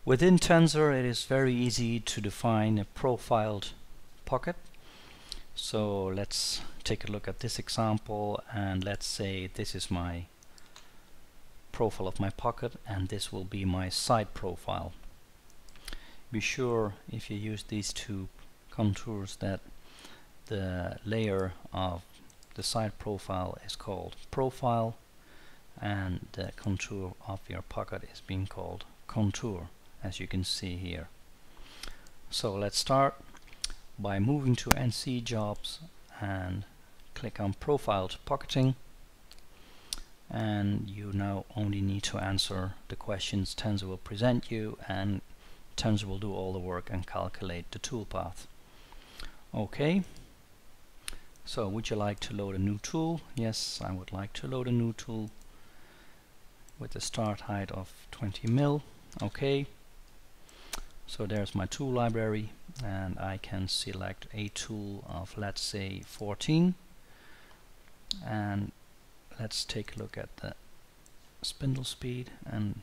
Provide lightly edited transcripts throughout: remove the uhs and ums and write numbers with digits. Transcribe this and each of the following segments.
Within Tensor it is very easy to define a profiled pocket. So let's take a look at this example, and let's say this is my profile of my pocket and this will be my side profile. Be sure if you use these two contours that the layer of the side profile is called profile and the contour of your pocket is being called contour, as you can see here. So let's start by moving to NC jobs and click on profiled pocketing, and you now only need to answer the questions Tensor will present you, and Tensor will do all the work and calculate the toolpath. Okay, so would you like to load a new tool? Yes, I would like to load a new tool with a start height of 20 mil. Okay, so there's my tool library, and I can select a tool of, let's say, 14, and let's take a look at the spindle speed and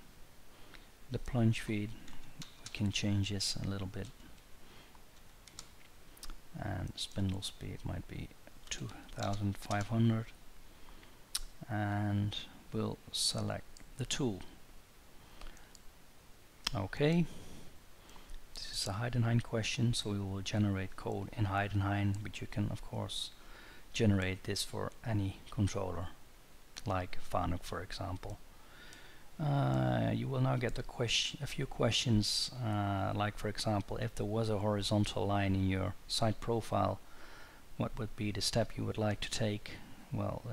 the plunge speed. We can change this a little bit, and spindle speed might be 2500, and we'll select the tool. Okay, this is a Heidenhain question, so we will generate code in Heidenhain, but you can of course generate this for any controller like Fanuc, for example. You will now get a few questions, like for example, if there was a horizontal line in your side profile, what would be the step you would like to take? Well,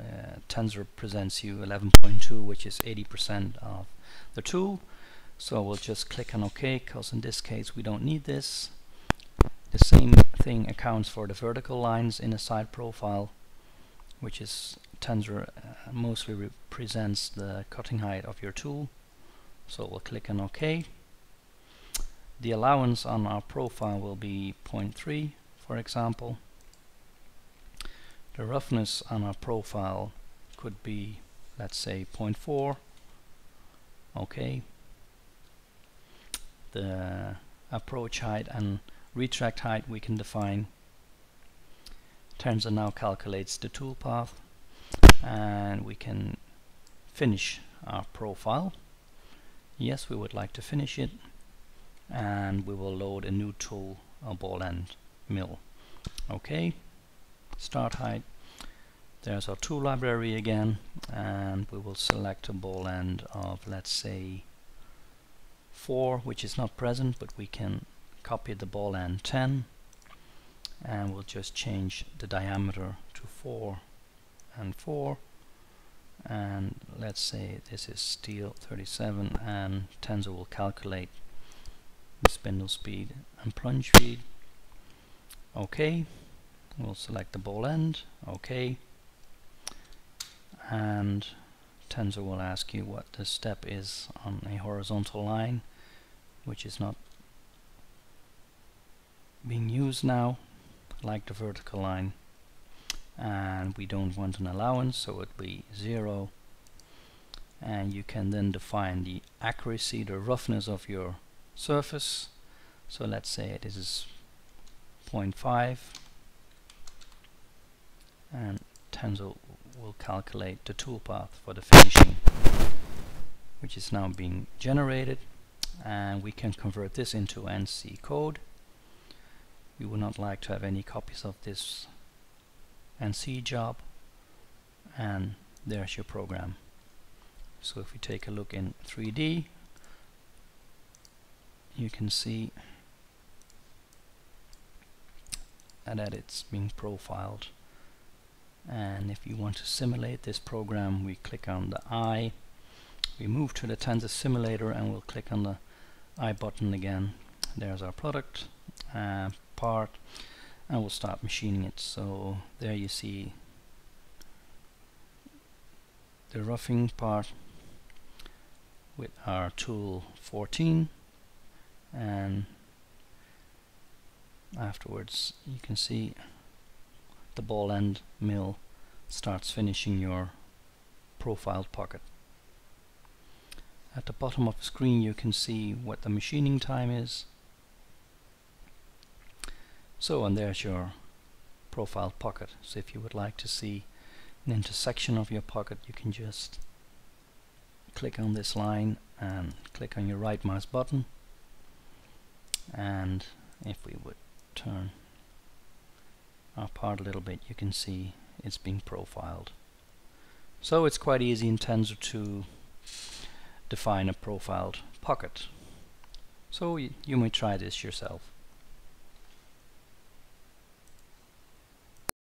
Tensor presents you 11.2, which is 80% of the tool. So we'll just click on OK, because in this case we don't need this. The same thing accounts for the vertical lines in a side profile, which is Tensor mostly represents the cutting height of your tool. So we'll click on OK. The allowance on our profile will be 0.3, for example. The roughness on our profile could be, let's say, 0.4. OK. The approach height and retract height we can define. Tensor now calculates the toolpath, and we can finish our profile. Yes, we would like to finish it, and we will load a new tool, a ball end mill. Okay, start height. There's our tool library again, and we will select a ball end of, let's say, 4, which is not present, but we can copy the ball end 10, and we'll just change the diameter to 4 and 4, and let's say this is steel 37, and Tensor will calculate the spindle speed and plunge speed. Okay, we'll select the ball end. Okay, and Tensor will ask you what the step is on a horizontal line, which is not being used now, like the vertical line, and we don't want an allowance, so it will be 0. And you can then define the accuracy, the roughness of your surface. So let's say this is 0.5, and Tensor will calculate the toolpath for the finishing, which is now being generated, and we can convert this into NC code. We would not like to have any copies of this NC job, and there's your program. So if we take a look in 3D, you can see that it's being profiled. And if you want to simulate this program, we click on the I. We move to the Tensor simulator, and we'll click on the I button again. There's our product part, and we'll start machining it. So there you see the roughing part with our tool 14, and afterwards you can see the ball end mill starts finishing your profiled pocket. At the bottom of the screen you can see what the machining time is. So, and there's your profile pocket. So if you would like to see an intersection of your pocket, you can just click on this line and click on your right mouse button, and if we would turn our part a little bit, you can see it's being profiled. So it's quite easy in Tensor to define a profiled pocket. So you may try this yourself.